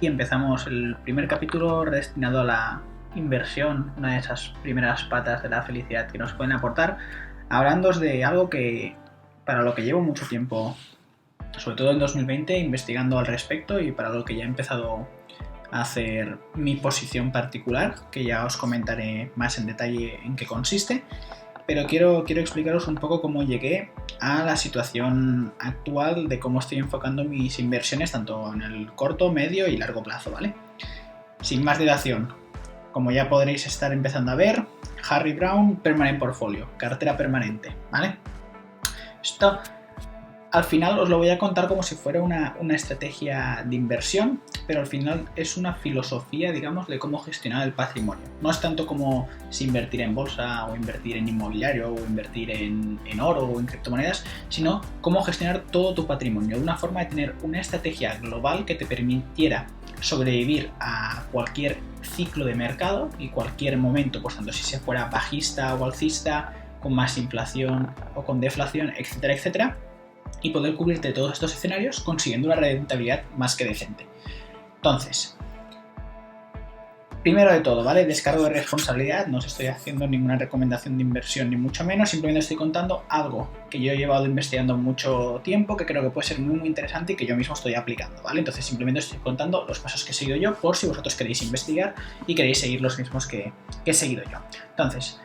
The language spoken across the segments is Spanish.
y empezamos el primer capítulo destinado a la inversión, una de esas primeras patas de la felicidad que nos pueden aportar, hablándoos de algo que para lo que llevo mucho tiempo, sobre todo en 2020, investigando al respecto y para lo que ya he empezado a hacer mi posición particular, que ya os comentaré más en detalle en qué consiste. Pero quiero explicaros un poco cómo llegué a la situación actual de cómo estoy enfocando mis inversiones tanto en el corto, medio y largo plazo, ¿vale? Sin más dilación, como ya podréis estar empezando a ver, Harry Browne Permanent Portfolio, cartera permanente, ¿vale? Esto al final os lo voy a contar como si fuera una estrategia de inversión, pero al final es una filosofía, digamos, de cómo gestionar el patrimonio. No es tanto como si invertir en bolsa o invertir en inmobiliario o invertir en oro o en criptomonedas, sino cómo gestionar todo tu patrimonio de una forma de tener una estrategia global que te permitiera sobrevivir a cualquier ciclo de mercado y cualquier momento, por tanto, si se fuera bajista o alcista, con más inflación o con deflación, etcétera, etcétera, y poder cubrirte todos estos escenarios consiguiendo una rentabilidad más que decente. Entonces, primero de todo, ¿vale? Descargo de responsabilidad, no os estoy haciendo ninguna recomendación de inversión ni mucho menos, simplemente estoy contando algo que yo he llevado investigando mucho tiempo, que creo que puede ser muy interesante y que yo mismo estoy aplicando, ¿vale? Entonces simplemente estoy contando los pasos que he seguido yo por si vosotros queréis investigar y queréis seguir los mismos que he seguido yo. Entonces,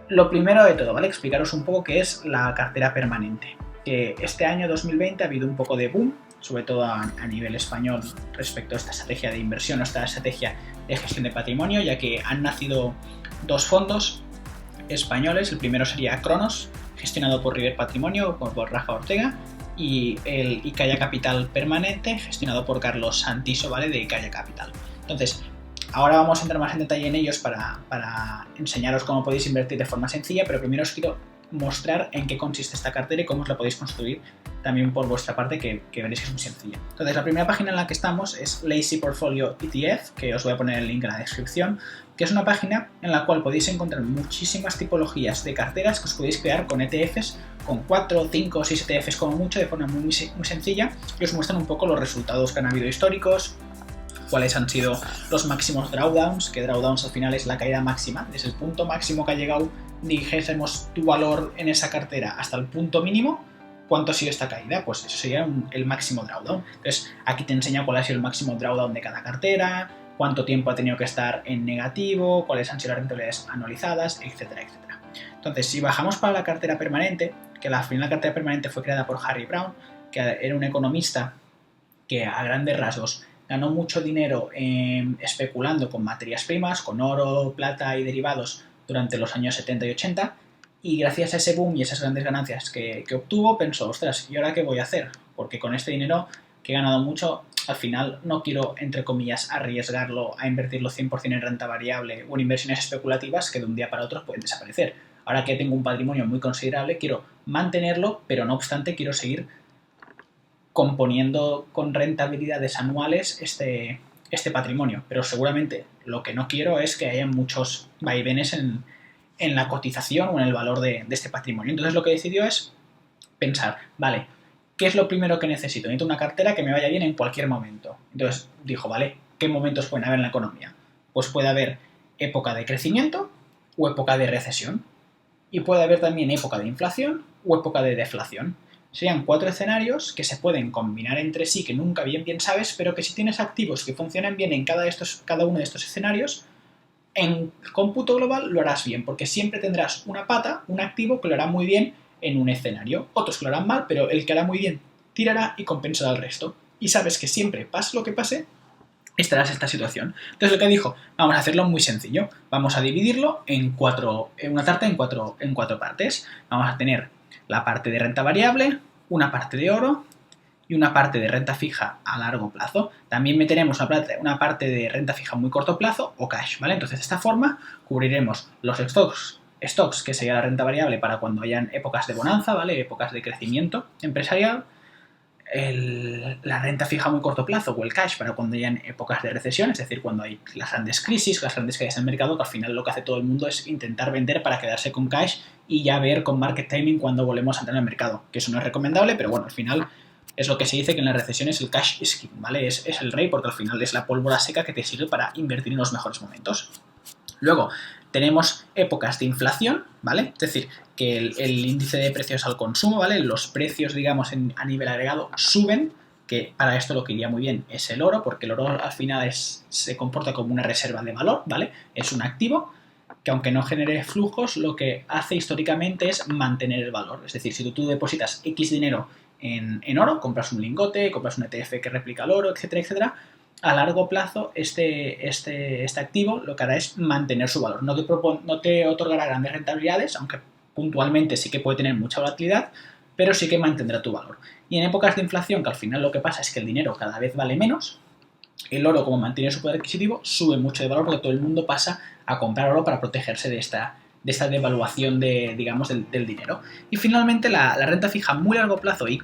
lo primero de todo, ¿vale? Explicaros un poco qué es la cartera permanente. Que este año 2020 ha habido un poco de boom, sobre todo a nivel español, respecto a esta estrategia de inversión o esta estrategia de gestión de patrimonio, ya que han nacido dos fondos españoles. El primero sería Cronos, gestionado por River Patrimonio, por Rafa Ortega, y el Icaya Capital Permanente, gestionado por Carlos Santiso, ¿vale? De Icaya Capital. Entonces, ahora vamos a entrar más en detalle en ellos para enseñaros cómo podéis invertir de forma sencilla, pero primero os quiero mostrar en qué consiste esta cartera y cómo os la podéis construir también por vuestra parte, que veréis que es muy sencilla. Entonces, la primera página en la que estamos es Lazy Portfolio ETF, que os voy a poner el link en la descripción, que es una página en la cual podéis encontrar muchísimas tipologías de carteras que os podéis crear con ETFs, con 4, 5 o 6 ETFs como mucho, de forma muy sencilla, y os muestran un poco los resultados que han habido históricos, cuáles han sido los máximos drawdowns, que drawdowns al final es la caída máxima, desde el punto máximo que ha llegado, dijésemos, tu valor en esa cartera hasta el punto mínimo, ¿cuánto ha sido esta caída? Pues eso sería el máximo drawdown. Entonces, aquí te enseña cuál ha sido el máximo drawdown de cada cartera, cuánto tiempo ha tenido que estar en negativo, cuáles han sido las rentabilidades anualizadas, etcétera, etcétera. Entonces, si bajamos para la cartera permanente, que la final cartera permanente fue creada por Harry Browne, que era un economista que a grandes rasgos ganó mucho dinero especulando con materias primas, con oro, plata y derivados durante los años 70 y 80, y gracias a ese boom y esas grandes ganancias que obtuvo, pensó, ostras, ¿y ahora qué voy a hacer? Porque con este dinero que he ganado mucho, al final no quiero, entre comillas, arriesgarlo a invertirlo 100% en renta variable o en inversiones especulativas que de un día para otro pueden desaparecer. Ahora que tengo un patrimonio muy considerable, quiero mantenerlo, pero no obstante quiero seguir componiendo con rentabilidades anuales este patrimonio, pero seguramente lo que no quiero es que haya muchos vaivenes en la cotización o en el valor de este patrimonio. Entonces lo que decidió es pensar, vale, ¿qué es lo primero que necesito? Necesito una cartera que me vaya bien en cualquier momento. Entonces dijo, vale, ¿qué momentos pueden haber en la economía? Pues puede haber época de crecimiento o época de recesión, y puede haber también época de inflación o época de deflación. Serían 4 escenarios que se pueden combinar entre sí, que nunca bien sabes, pero que si tienes activos que funcionan bien en cada uno de estos escenarios, en cómputo global lo harás bien, porque siempre tendrás una pata, un activo que lo hará muy bien en un escenario, otros que lo harán mal, pero el que hará muy bien tirará y compensará al resto. Y sabes que siempre, pase lo que pase, estarás en esta situación. Entonces lo que dijo, vamos a hacerlo muy sencillo, vamos a dividirlo en una tarta en cuatro partes. Vamos a tener la parte de renta variable, una parte de oro y una parte de renta fija a largo plazo. También meteremos una parte de renta fija a muy corto plazo o cash, ¿vale? Entonces de esta forma cubriremos los stocks, que sería la renta variable para cuando hayan épocas de bonanza, ¿vale? Épocas de crecimiento empresarial, la renta fija a muy corto plazo o el cash para cuando hayan épocas de recesión, es decir, cuando hay las grandes crisis, las grandes caídas en el mercado, que al final lo que hace todo el mundo es intentar vender para quedarse con cash y ya ver con market timing cuando volvemos a entrar en el mercado, que eso no es recomendable, pero bueno, al final Es lo que se dice que en la recesión es el cash is king, ¿vale? Es el rey porque al final es la pólvora seca que te sirve para invertir en los mejores momentos. Luego, tenemos épocas de inflación, ¿vale? Es decir, que el índice de precios al consumo, ¿vale? Los precios, digamos, a nivel agregado suben, que para esto lo que iría muy bien es el oro, porque el oro al final se comporta como una reserva de valor, ¿vale? Es un activo que aunque no genere flujos, lo que hace históricamente es mantener el valor. Es decir, si tú depositas X dinero en oro, compras un lingote, compras un ETF que replica el oro, etcétera, etcétera, a largo plazo este activo lo que hará es mantener su valor. No te otorgará grandes rentabilidades, aunque puntualmente sí que puede tener mucha volatilidad, pero sí que mantendrá tu valor. Y en épocas de inflación, que al final lo que pasa es que el dinero cada vez vale menos, el oro, como mantiene su poder adquisitivo, sube mucho de valor porque todo el mundo pasa a comprar oro para protegerse de esta devaluación del dinero. Y finalmente la renta fija a muy largo plazo y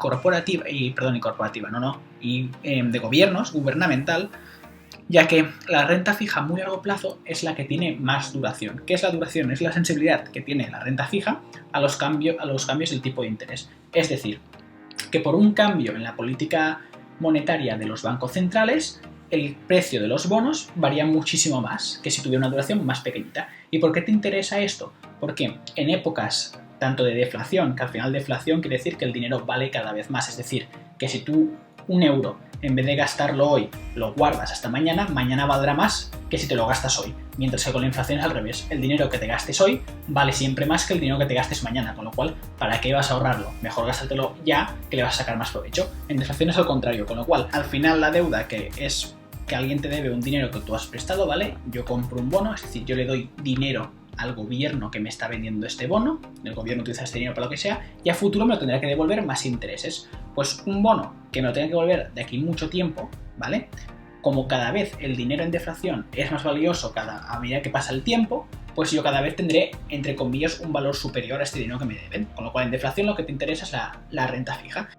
de gobiernos, gubernamental, ya que la renta fija a muy largo plazo es la que tiene más duración. ¿Qué es la duración? Es la sensibilidad que tiene la renta fija a los cambios del tipo de interés. Es decir, que por un cambio en la política monetaria de los bancos centrales, el precio de los bonos varía muchísimo más que si tuviera una duración más pequeñita. ¿Y por qué te interesa esto? Porque en épocas tanto de deflación, que al final deflación quiere decir que el dinero vale cada vez más, es decir, que si tú un euro, en vez de gastarlo hoy, lo guardas hasta mañana, mañana valdrá más que si te lo gastas hoy. Mientras que con la inflación es al revés. El dinero que te gastes hoy vale siempre más que el dinero que te gastes mañana, con lo cual, ¿para qué vas a ahorrarlo? Mejor gástatelo ya, que le vas a sacar más provecho. En deflación es al contrario, con lo cual, al final la deuda, que es que alguien te debe un dinero que tú has prestado, ¿vale? Yo compro un bono, es decir, yo le doy dinero al gobierno que me está vendiendo este bono, el gobierno utiliza este dinero para lo que sea, y a futuro me lo tendrá que devolver más intereses. Pues un bono que me lo tenga que devolver de aquí mucho tiempo, ¿vale? Como cada vez el dinero en deflación es más valioso a medida que pasa el tiempo, pues yo cada vez tendré, entre comillas, un valor superior a este dinero que me deben. Con lo cual en deflación lo que te interesa es la renta fija.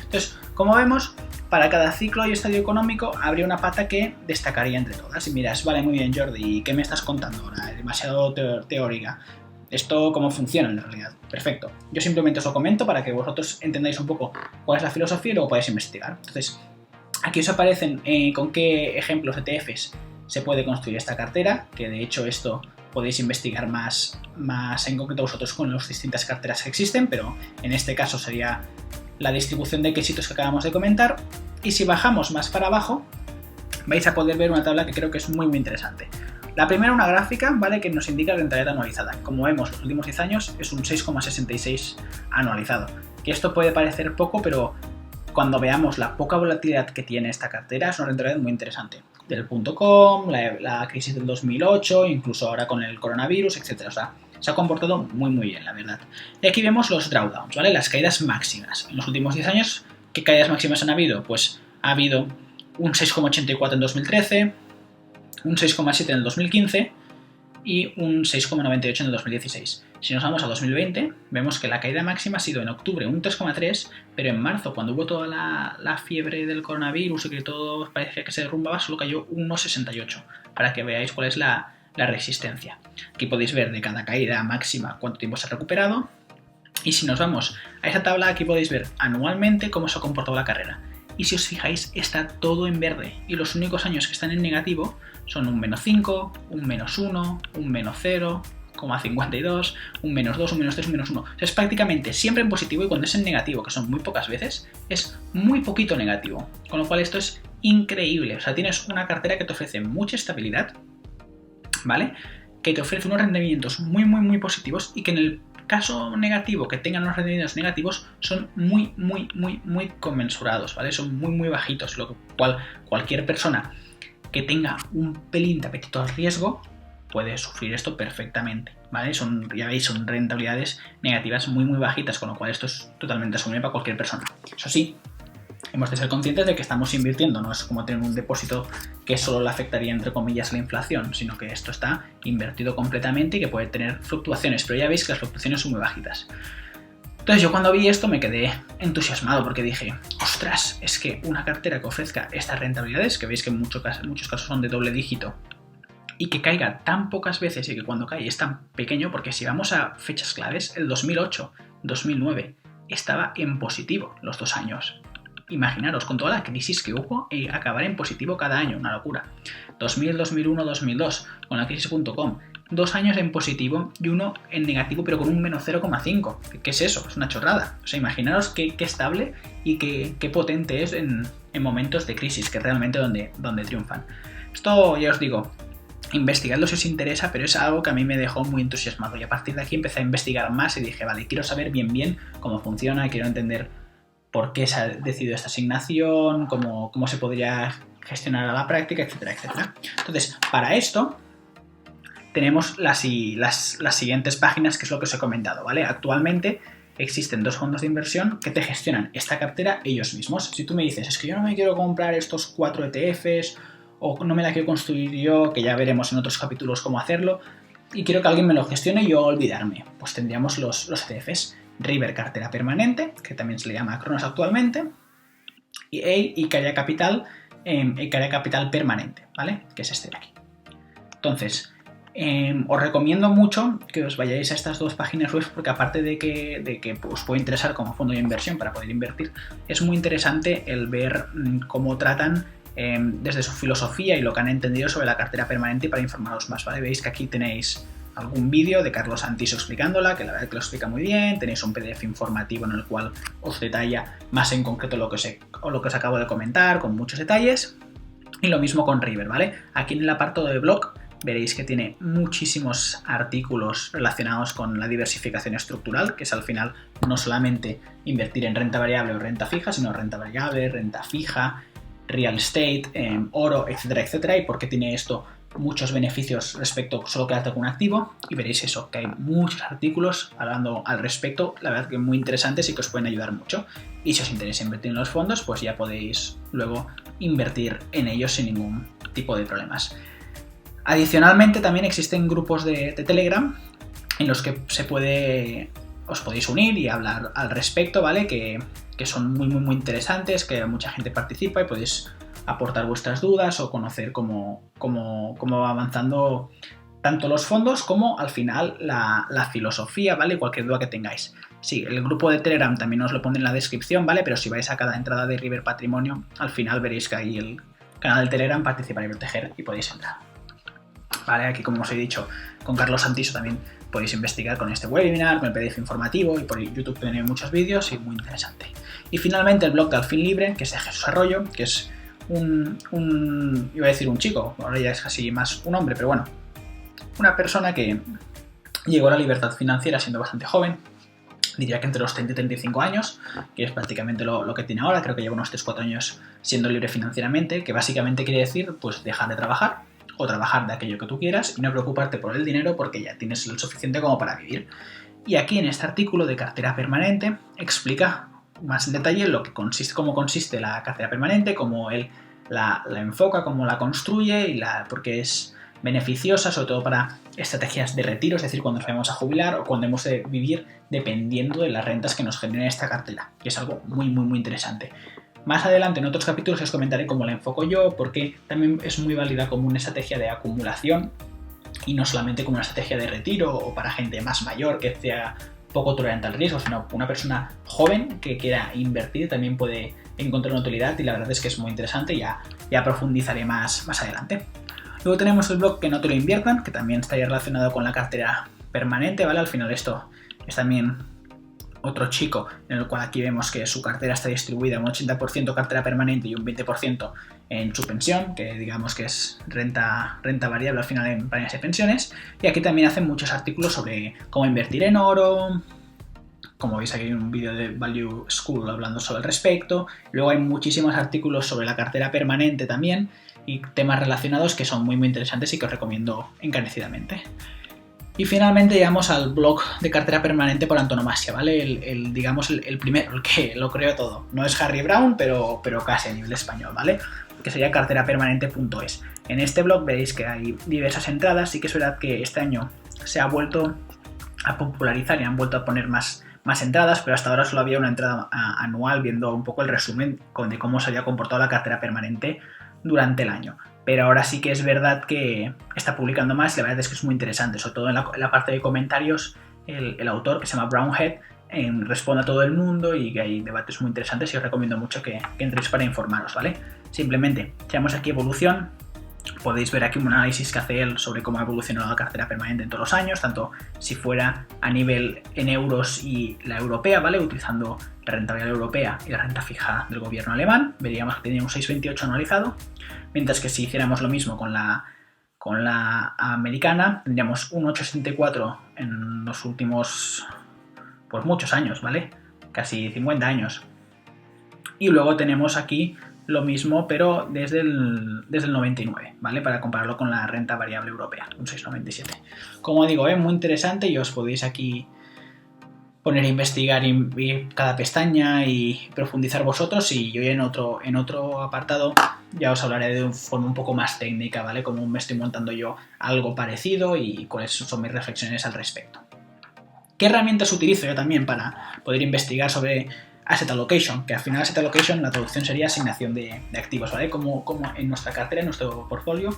Entonces, como vemos, para cada ciclo y estadio económico habría una pata que destacaría entre todas. Y miras, vale, muy bien, Jordi, ¿qué me estás contando ahora? Demasiado teórica. ¿Esto cómo funciona en realidad? Perfecto. Yo simplemente os lo comento para que vosotros entendáis un poco cuál es la filosofía y luego podáis investigar. Entonces, aquí os aparecen con qué ejemplos ETFs se puede construir esta cartera, que de hecho esto podéis investigar más en concreto vosotros con las distintas carteras que existen, pero en este caso sería la distribución de quesitos que acabamos de comentar. Y si bajamos más para abajo, vais a poder ver una tabla que creo que es muy interesante. La primera, una gráfica, ¿vale?, que nos indica rentabilidad anualizada. Como vemos, los últimos 10 años es un 6,66 anualizado. Que esto puede parecer poco, pero cuando veamos la poca volatilidad que tiene esta cartera, es una rentabilidad muy interesante. Del .com, la crisis del 2008, incluso ahora con el coronavirus, etc. O sea, se ha comportado muy bien, la verdad. Y aquí vemos los drawdowns, ¿vale? Las caídas máximas. En los últimos 10 años, ¿qué caídas máximas han habido? Pues ha habido un 6,84 en 2013, un 6,7 en el 2015 y un 6,98 en el 2016. Si nos vamos a 2020, vemos que la caída máxima ha sido en octubre un 3,3, pero en marzo, cuando hubo toda la fiebre del coronavirus y que todo parecía que se derrumbaba, solo cayó un 1,68, para que veáis cuál es la resistencia. Aquí podéis ver de cada caída máxima cuánto tiempo se ha recuperado. Y si nos vamos a esa tabla, aquí podéis ver anualmente cómo se ha comportado la carrera. Y si os fijáis, está todo en verde. Y los únicos años que están en negativo son un -5, un -1, un -0,52, un -2, un -3, un -1. O sea, es prácticamente siempre en positivo, y cuando es en negativo, que son muy pocas veces, es muy poquito negativo. Con lo cual esto es increíble. O sea, tienes una cartera que te ofrece mucha estabilidad, ¿vale? Que te ofrece unos rendimientos muy positivos, y que en el caso negativo, que tengan unos rendimientos negativos, son muy conmensurados, ¿vale? Son muy bajitos, lo cual cualquier persona que tenga un pelín de apetito al riesgo puede sufrir esto perfectamente, ¿vale? Ya veis, son rentabilidades negativas muy bajitas, con lo cual esto es totalmente asumible para cualquier persona. Eso sí, hemos de ser conscientes de que estamos invirtiendo, no es como tener un depósito que solo le afectaría, entre comillas, la inflación, sino que esto está invertido completamente y que puede tener fluctuaciones, pero ya veis que las fluctuaciones son muy bajitas. Entonces yo cuando vi esto me quedé entusiasmado porque dije, ostras, es que una cartera que ofrezca estas rentabilidades, que veis que en muchos casos son de doble dígito, y que caiga tan pocas veces y que cuando cae es tan pequeño, porque si vamos a fechas claves, el 2008, 2009 estaba en positivo los 2 años. Imaginaros, con toda la crisis que hubo, acabar en positivo cada año, una locura. 2000, 2001, 2002, con la crisis.com, 2 años en positivo y uno en negativo, pero con un menos 0,5. ¿Qué es eso? Es una chorrada. O sea, imaginaros qué estable y qué potente es en momentos de crisis, que es realmente donde triunfan. Esto, ya os digo, investigadlo si os interesa, pero es algo que a mí me dejó muy entusiasmado. Y a partir de aquí empecé a investigar más y dije, vale, quiero saber bien cómo funciona, quiero entender por qué se ha decidido esta asignación, cómo se podría gestionar a la práctica, etcétera, etcétera. Entonces, para esto tenemos las siguientes páginas, que es lo que os he comentado, ¿vale? Actualmente existen 2 fondos de inversión que te gestionan esta cartera ellos mismos. Si tú me dices, es que yo no me quiero comprar estos 4 ETFs o no me la quiero construir yo, que ya veremos en otros capítulos cómo hacerlo, y quiero que alguien me lo gestione y yo olvidarme, pues tendríamos los ETFs. River Cartera Permanente, que también se le llama Cronos actualmente, y Icaria Capital Permanente, ¿vale? Que es este de aquí. Entonces, os recomiendo mucho que os vayáis a estas 2 páginas web porque aparte de que os puede interesar como fondo de inversión para poder invertir, es muy interesante el ver cómo tratan desde su filosofía y lo que han entendido sobre la cartera permanente para informaros más, ¿vale? Veis que aquí tenéis algún vídeo de Carlos Santiso explicándola, que la verdad que lo explica muy bien, tenéis un PDF informativo en el cual os detalla más en concreto lo que os acabo de comentar, con muchos detalles, y lo mismo con River, ¿vale? Aquí en el apartado de blog veréis que tiene muchísimos artículos relacionados con la diversificación estructural, que es al final no solamente invertir en renta variable o renta fija, sino renta variable, renta fija, real estate, oro, etcétera, etcétera, y por qué tiene esto muchos beneficios respecto a solo quedarte con un activo, y veréis eso, que hay muchos artículos hablando al respecto, la verdad que muy interesantes y que os pueden ayudar mucho. Y si os interesa invertir en los fondos, pues ya podéis luego invertir en ellos sin ningún tipo de problemas. Adicionalmente también existen grupos de Telegram en los que os podéis unir y hablar al respecto, ¿vale? Que son muy interesantes, que mucha gente participa y podéis aportar vuestras dudas o conocer cómo va avanzando tanto los fondos como al final la filosofía, ¿vale? Cualquier duda que tengáis. Sí, el grupo de Telegram también os lo pondré en la descripción, ¿vale? Pero si vais a cada entrada de River Patrimonio, al final veréis que ahí el canal de Telegram Participar y Proteger y podéis entrar. Vale, aquí como os he dicho, con Carlos Santiso también podéis investigar con este webinar, con el PDF informativo, y por YouTube tenéis muchos vídeos y muy interesante. Y finalmente el blog de Alfin Libre, que es de Jesús Arroyo, que es iba a decir un chico, ahora ya es casi más un hombre, pero bueno, una persona que llegó a la libertad financiera siendo bastante joven, diría que entre los 30 y 35 años, que es prácticamente lo que tiene ahora, creo que lleva unos 3-4 años siendo libre financieramente, que básicamente quiere decir pues dejar de trabajar o trabajar de aquello que tú quieras y no preocuparte por el dinero porque ya tienes lo suficiente como para vivir. Y aquí en este artículo de cartera permanente explica más en detalle cómo consiste la cartera permanente, cómo él la enfoca, cómo la construye y por qué es beneficiosa, sobre todo para estrategias de retiro, es decir, cuando nos vamos a jubilar o cuando hemos de vivir dependiendo de las rentas que nos genera esta cartera, que es algo muy interesante. Más adelante en otros capítulos os comentaré cómo la enfoco yo, porque también es muy válida como una estrategia de acumulación y no solamente como una estrategia de retiro o para gente más mayor que sea poco tolerante al riesgo, sino una persona joven que quiera invertir también puede encontrar una utilidad y la verdad es que es muy interesante y ya profundizaré más adelante. Luego tenemos el blog Que no te lo inviertan, que también estaría relacionado con la cartera permanente, ¿vale? Al final esto es también otro chico en el cual aquí vemos que su cartera está distribuida un 80% cartera permanente y un 20% en su pensión, que digamos que es renta variable al final en planes de pensiones. Y aquí también hacen muchos artículos sobre cómo invertir en oro. Como veis aquí hay un vídeo de Value School hablando sobre el respecto. Luego hay muchísimos artículos sobre la cartera permanente también y temas relacionados que son muy interesantes y que os recomiendo encarecidamente. Y finalmente llegamos al blog de cartera permanente por antonomasia, ¿vale? Digamos el primero, el que lo creó todo. No es Harry Brown, pero casi a nivel español, ¿vale? Que sería carterapermanente.es. En este blog veréis que hay diversas entradas, sí que es verdad que este año se ha vuelto a popularizar y han vuelto a poner más más entradas, pero hasta ahora solo había una entrada anual viendo un poco el resumen de cómo se había comportado la cartera permanente durante el año. Pero ahora sí que es verdad que está publicando más y la verdad es que es muy interesante, sobre todo en la parte de comentarios. El autor, que se llama Brownhead, responde a todo el mundo y que hay debates muy interesantes y os recomiendo mucho que entréis para informaros, ¿vale? Simplemente, echamos aquí evolución, podéis ver aquí un análisis que hace él sobre cómo ha evolucionado la cartera permanente en todos los años, tanto si fuera a nivel en euros y la europea, ¿vale? Utilizando la renta variable europea y la renta fija del gobierno alemán, veríamos que tenía un 6,28 anualizado, mientras que si hiciéramos lo mismo con la americana, tendríamos un 8,64 en los últimos, pues muchos años, ¿vale? Casi 50 años. Y luego tenemos aquí lo mismo, pero desde el 99, ¿vale? Para compararlo con la renta variable europea, un 6,97. Como digo, muy interesante y os podéis aquí poner a investigar cada pestaña y profundizar vosotros, y yo en otro apartado ya os hablaré de forma un poco más técnica, ¿vale? Cómo me estoy montando yo algo parecido y cuáles son mis reflexiones al respecto. ¿Qué herramientas utilizo yo también para poder investigar sobre Asset Allocation? Que al final Asset Allocation, la traducción sería asignación de activos, ¿vale? Como en nuestra cartera, en nuestro portfolio,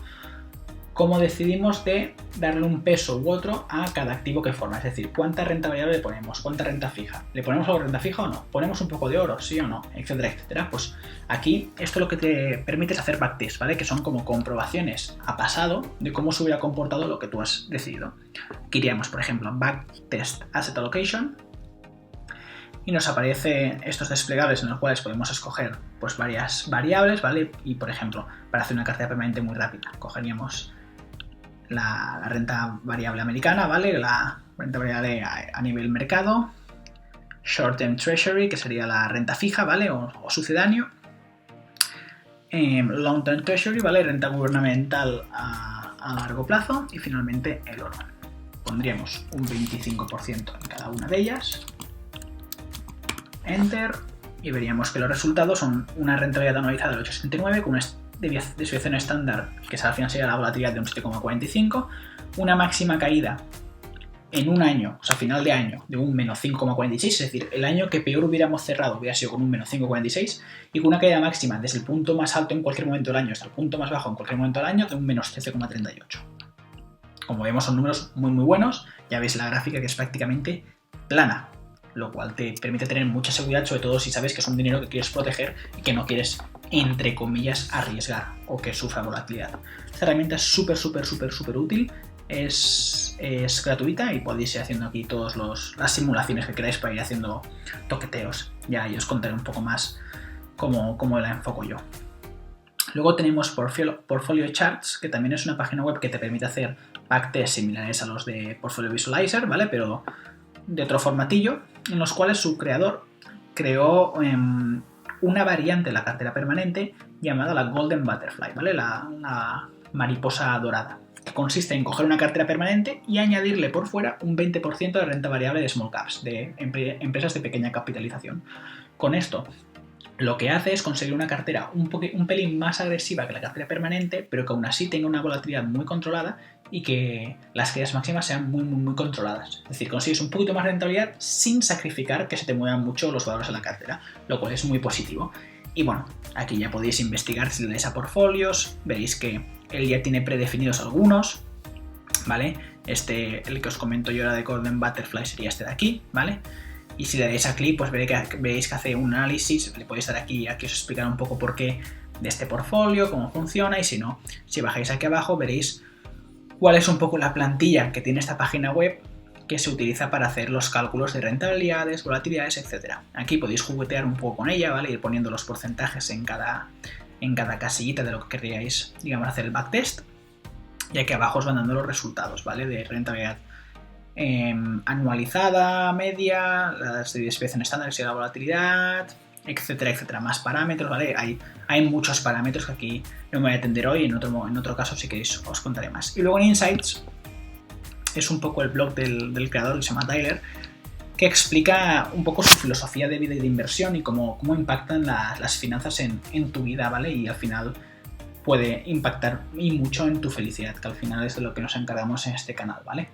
cómo decidimos de darle un peso u otro a cada activo que forma. Es decir, cuánta renta variable le ponemos, cuánta renta fija. ¿Le ponemos algo de renta fija o no? ¿Ponemos un poco de oro, sí o no? Etcétera, etcétera. Pues aquí esto lo que te permite es hacer backtest, ¿vale? Que son como comprobaciones a pasado de cómo se hubiera comportado lo que tú has decidido. Aquí iríamos, por ejemplo, backtest Asset Allocation, y nos aparecen estos desplegables en los cuales podemos escoger pues varias variables, ¿vale? Y por ejemplo, para hacer una cartera permanente muy rápida, cogeríamos la renta variable americana, ¿vale? La renta variable a nivel mercado, Short Term Treasury, que sería la renta fija, ¿vale? O sucedáneo, Long Term Treasury, ¿vale? Renta gubernamental a largo plazo, y finalmente el oro. Pondríamos un 25% en cada una de ellas, Enter, y veríamos que los resultados son una rentabilidad anualizada del 8,69 con una desviación estándar, que al final sería la volatilidad de un 7,45, una máxima caída en un año, o sea, final de año, de un menos 5,46, es decir, el año que peor hubiéramos cerrado hubiera sido con un menos 5,46, y con una caída máxima desde el punto más alto en cualquier momento del año hasta el punto más bajo en cualquier momento del año de un menos 13,38. Como vemos, son números muy muy buenos. Ya veis la gráfica, que es prácticamente plana, lo cual te permite tener mucha seguridad, sobre todo si sabes que es un dinero que quieres proteger y que no quieres, entre comillas, arriesgar o que sufra volatilidad. Esta herramienta es súper útil, es gratuita y podéis ir haciendo aquí todas las simulaciones que queráis para ir haciendo toqueteos. Ya os contaré un poco más cómo la enfoco yo. Luego tenemos Portfolio Charts, que también es una página web que te permite hacer backtests similares a los de Portfolio Visualizer, ¿vale? Pero de otro formatillo, en los cuales su creador creó una variante de la cartera permanente llamada la Golden Butterfly, ¿vale? La mariposa dorada, que consiste en coger una cartera permanente y añadirle por fuera un 20% de renta variable de small caps, de empresas de pequeña capitalización. Con esto, lo que hace es conseguir una cartera un pelín más agresiva que la cartera permanente, pero que aún así tenga una volatilidad muy controlada y que las caídas máximas sean muy controladas. Es decir, consigues un poquito más de rentabilidad sin sacrificar que se te muevan mucho los valores de la cartera, lo cual es muy positivo. Y bueno, aquí ya podéis investigar si le dais a portfolios, veréis que él ya tiene predefinidos algunos, ¿vale? El que os comento yo era de Golden Butterfly sería este de aquí, ¿vale? Y si le dais a clic, pues veréis que hace un análisis. Le podéis dar aquí os explicaré un poco por qué de este portfolio, cómo funciona, y si no, si bajáis aquí abajo veréis cuál es un poco la plantilla que tiene esta página web que se utiliza para hacer los cálculos de rentabilidades, volatilidades, etc. Aquí podéis juguetear un poco con ella, ¿vale? Ir poniendo los porcentajes en cada casillita de lo que queríais, digamos, hacer el backtest. Y aquí abajo os van dando los resultados, ¿vale? De rentabilidad anualizada, media, las de desviación estándar, la volatilidad, etcétera, más parámetros, ¿vale? Hay muchos parámetros que aquí no me voy a atender hoy, en otro caso si queréis os contaré más. Y luego en Insights es un poco el blog del creador, que se llama Tyler, que explica un poco su filosofía de vida y de inversión y cómo impactan las finanzas en tu vida, ¿vale? Y al final puede impactar y mucho en tu felicidad, que al final es de lo que nos encargamos en este canal, ¿vale?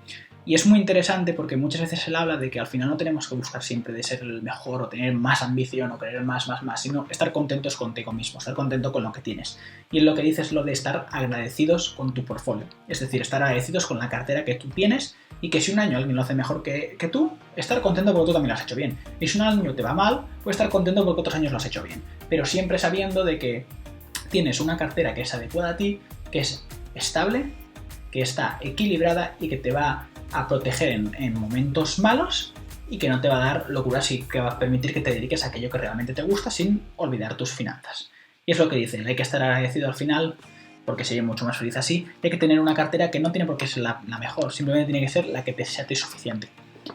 Y es muy interesante porque muchas veces él habla de que al final no tenemos que buscar siempre de ser el mejor o tener más ambición o querer más, sino estar contentos contigo mismo, estar contento con lo que tienes. Y él lo que dice es lo de estar agradecidos con tu portfolio, es decir, estar agradecidos con la cartera que tú tienes y que si un año alguien lo hace mejor que tú, estar contento porque tú también lo has hecho bien. Y si un año te va mal, pues estar contento porque otros años lo has hecho bien. Pero siempre sabiendo de que tienes una cartera que es adecuada a ti, que es estable, que está equilibrada y que te va a proteger en momentos malos y que no te va a dar locuras y que va a permitir que te dediques a aquello que realmente te gusta sin olvidar tus finanzas. Y es lo que dicen, hay que estar agradecido al final porque sería mucho más feliz así. Hay que tener una cartera que no tiene por qué ser la mejor, simplemente tiene que ser la que te sea suficiente.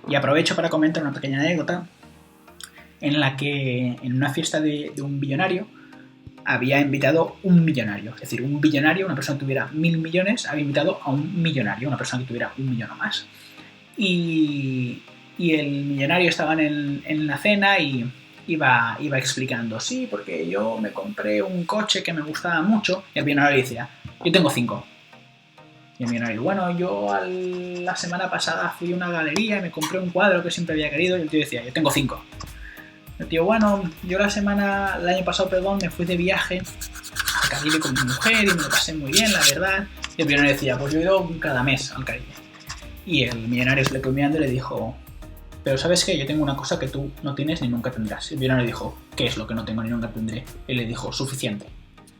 Y aprovecho para comentar una pequeña anécdota en la que en una fiesta de un billonario había invitado un millonario, es decir, un billonario, una persona que tuviera 1.000 millones, había invitado a un millonario, una persona que tuviera 1 millón o más. Y el millonario estaba en la cena y iba explicando, sí, porque yo me compré un coche que me gustaba mucho, y el millonario le decía, yo tengo 5. Y el millonario, bueno, yo la semana pasada fui a una galería y me compré un cuadro que siempre había querido, y el tío decía, yo tengo 5. El tío, bueno, yo el año pasado, me fui de viaje al Caribe con mi mujer y me lo pasé muy bien, la verdad. Y el millonario decía, pues yo he ido cada mes al Caribe. Y el millonario se le quedó mirando y le dijo, pero ¿sabes qué? Yo tengo una cosa que tú no tienes ni nunca tendrás. Y el millonario dijo, ¿qué es lo que no tengo ni nunca tendré? Y le dijo, suficiente.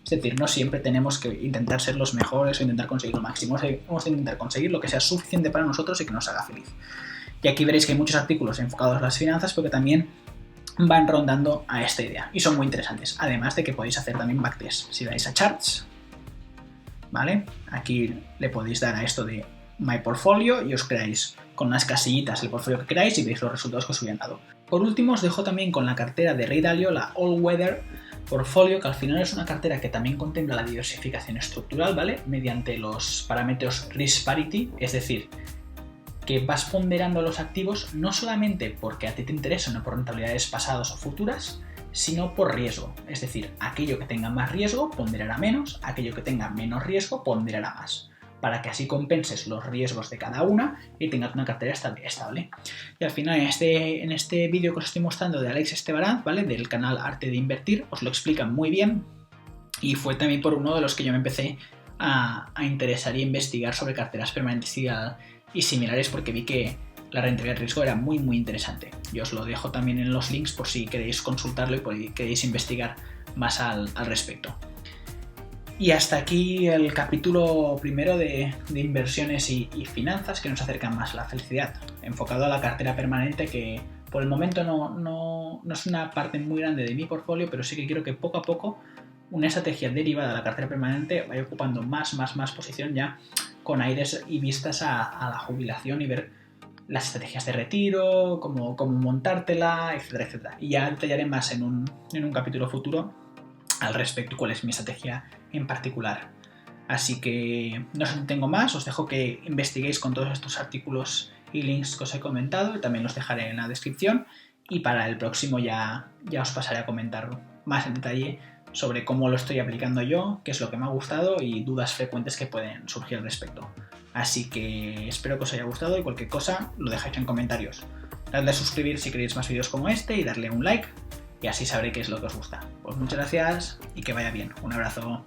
Es decir, no siempre tenemos que intentar ser los mejores o intentar conseguir lo máximo. Vamos a intentar conseguir lo que sea suficiente para nosotros y que nos haga feliz. Y aquí veréis que hay muchos artículos enfocados a las finanzas porque también van rondando a esta idea y son muy interesantes, además de que podéis hacer también backtest. Si vais a charts, ¿vale? Aquí le podéis dar a esto de My Portfolio y os creáis con unas casillitas el portfolio que queráis y veis los resultados que os hubieran dado. Por último, os dejo también con la cartera de Ray Dalio, la All Weather Portfolio, que al final es una cartera que también contempla la diversificación estructural, ¿vale? Mediante los parámetros Risk Parity, es decir, que vas ponderando los activos no solamente porque a ti te interesan o por rentabilidades pasadas o futuras, sino por riesgo. Es decir, aquello que tenga más riesgo ponderará menos, aquello que tenga menos riesgo ponderará más, para que así compenses los riesgos de cada una y tengas una cartera estable. Y al final en este vídeo que os estoy mostrando de Alex Estebaranz, ¿vale? Del canal Arte de Invertir, os lo explican muy bien y fue también por uno de los que yo me empecé a interesar y investigar sobre carteras permanentes y similares porque vi que la rentabilidad de riesgo era muy interesante. Yo os lo dejo también en los links por si queréis consultarlo y queréis investigar más al respecto. Y hasta aquí el capítulo primero de inversiones y finanzas que nos acercan más a la felicidad, enfocado a la cartera permanente que por el momento no es una parte muy grande de mi portfolio, pero sí que quiero que poco a poco una estrategia derivada de la cartera permanente vaya ocupando más posición ya con aires y vistas a la jubilación y ver las estrategias de retiro, cómo montártela, etcétera. Y ya detallaré más en un capítulo futuro al respecto cuál es mi estrategia en particular. Así que no os tengo más, os dejo que investiguéis con todos estos artículos y links que os he comentado y también los dejaré en la descripción y para el próximo ya os pasaré a comentar más en detalle sobre cómo lo estoy aplicando yo, qué es lo que me ha gustado y dudas frecuentes que pueden surgir al respecto. Así que espero que os haya gustado y cualquier cosa lo dejáis en comentarios. Dadle a suscribir si queréis más vídeos como este y darle un like y así sabré qué es lo que os gusta. Pues muchas gracias y que vaya bien. Un abrazo.